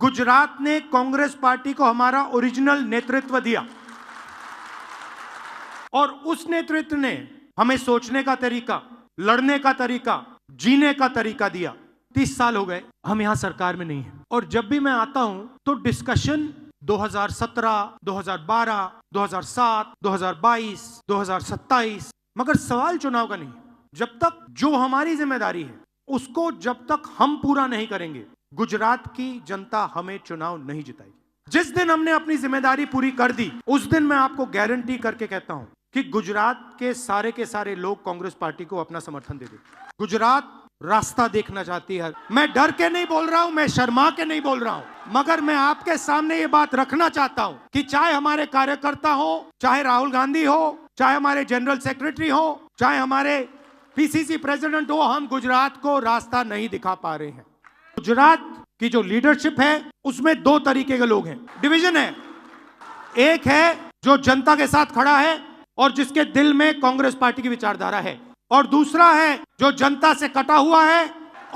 गुजरात ने कांग्रेस पार्टी को हमारा ओरिजिनल नेतृत्व दिया और उस नेतृत्व ने हमें सोचने का तरीका, लड़ने का तरीका, जीने का तरीका दिया। 30 साल हो गए, हम यहां सरकार में नहीं हैं और जब भी मैं आता हूं तो डिस्कशन 2017, 2012, 2007, 2022, 2027, मगर सवाल चुनाव का नहीं। जब तक जो हमारी जिम्मेदारी है उसको जब तक हम पूरा नहीं करेंगे, गुजरात की जनता हमें चुनाव नहीं जिताएगी। जिस दिन हमने अपनी जिम्मेदारी पूरी कर दी, उस दिन मैं आपको गारंटी करके कहता हूं कि गुजरात के सारे लोग कांग्रेस पार्टी को अपना समर्थन दे देंगे। गुजरात रास्ता देखना चाहती है। मैं डर के नहीं बोल रहा हूं, मैं शर्मा के नहीं बोल रहा हूं, मगर मैं आपके सामने ये बात रखना चाहता हूं कि चाहे हमारे कार्यकर्ता हो, चाहे राहुल गांधी हो, चाहे हमारे जनरल सेक्रेटरी हो, चाहे हमारे पीसीसी प्रेसिडेंट हो, हम गुजरात को रास्ता नहीं दिखा पा रहे हैं। गुजरात की जो लीडरशिप है उसमें दो तरीके के लोग हैं, डिवीजन है। एक है जो जनता के साथ खड़ा है और जिसके दिल में कांग्रेस पार्टी की विचारधारा है, और दूसरा है जो जनता से कटा हुआ है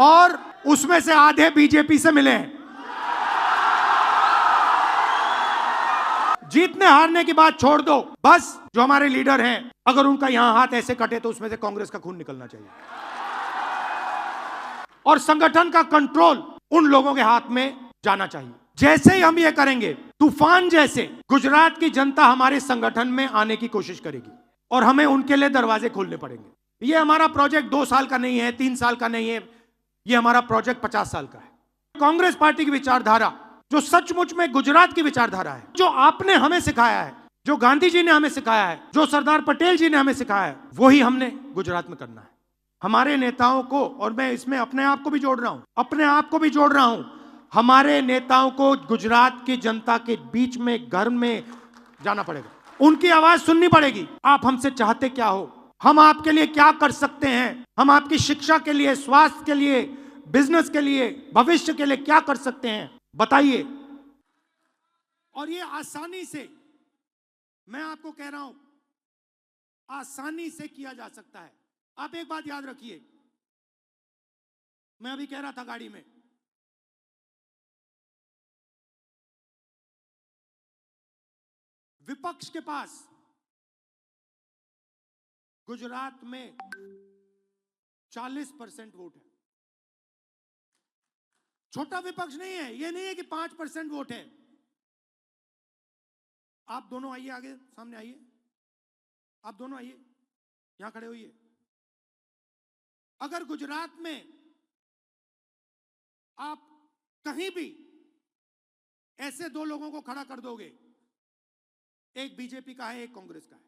और उसमें से आधे बीजेपी से मिले हैं। जीतने हारने की बात छोड़ दो, बस जो हमारे लीडर हैं अगर उनका यहां हाथ ऐसे कटे तो उसमें से कांग्रेस का खून निकलना चाहिए और संगठन का कंट्रोल उन लोगों के हाथ में जाना चाहिए। जैसे ही हम ये करेंगे, तूफान जैसे गुजरात की जनता हमारे संगठन में आने की कोशिश करेगी और हमें उनके लिए दरवाजे खोलने पड़ेंगे। ये हमारा प्रोजेक्ट 2 साल का नहीं है, 3 साल का नहीं है, ये हमारा प्रोजेक्ट 50 साल का है। कांग्रेस पार्टी की विचारधारा जो सचमुच में गुजरात की विचारधारा है, जो आपने हमें सिखाया है, जो गांधी जी ने हमें सिखाया है, जो सरदार पटेल जी ने हमें सिखाया है, वही हमने गुजरात में करना है। हमारे नेताओं को, और मैं इसमें अपने आप को भी जोड़ रहा हूं, हमारे नेताओं को गुजरात की जनता के बीच में, घर में जाना पड़ेगा, उनकी आवाज सुननी पड़ेगी। आप हमसे चाहते क्या हो, हम आपके लिए क्या कर सकते हैं, हम आपकी शिक्षा के लिए, स्वास्थ्य के लिए, बिजनेस के लिए, भविष्य के लिए क्या कर सकते हैं, बताइए। और ये आसानी से, मैं आपको कह रहा हूं, आसानी से किया जा सकता है। आप एक बात याद रखिए, मैं अभी कह रहा था गाड़ी में, विपक्ष के पास गुजरात में 40% वोट है। छोटा विपक्ष नहीं है, यह नहीं है कि 5% वोट है। आप दोनों आइए, आगे सामने आइए, आप दोनों आइए, यहां खड़े होइए। अगर गुजरात में आप कहीं भी ऐसे 2 लोगों को खड़ा कर दोगे, एक बीजेपी का है, एक कांग्रेस का है,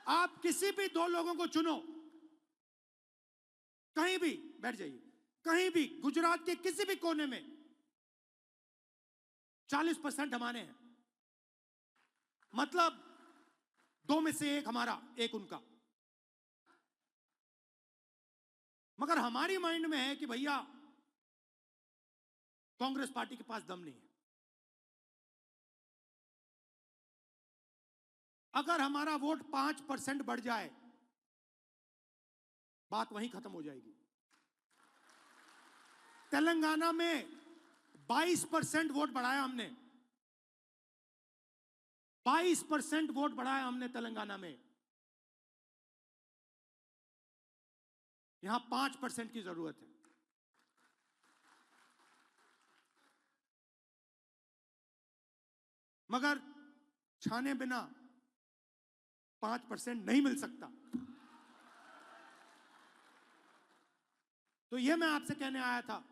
आप किसी भी 2 लोगों को चुनो, कहीं भी बैठ जाइए, कहीं भी गुजरात के किसी भी कोने में 40% हमारे हैं, मतलब 2 में से 1 हमारा, 1 उनका। मगर हमारी माइंड में है कि भैया कांग्रेस पार्टी के पास दम नहीं है। अगर हमारा वोट 5% बढ़ जाए, बात वहीं खत्म हो जाएगी। तेलंगाना में 22% वोट बढ़ाया हमने, 22% वोट बढ़ाया हमने तेलंगाना में। यहां 5% की जरूरत है। मगर छाने बिना 5% नहीं मिल सकता। तो यह मैं आपसे कहने आया था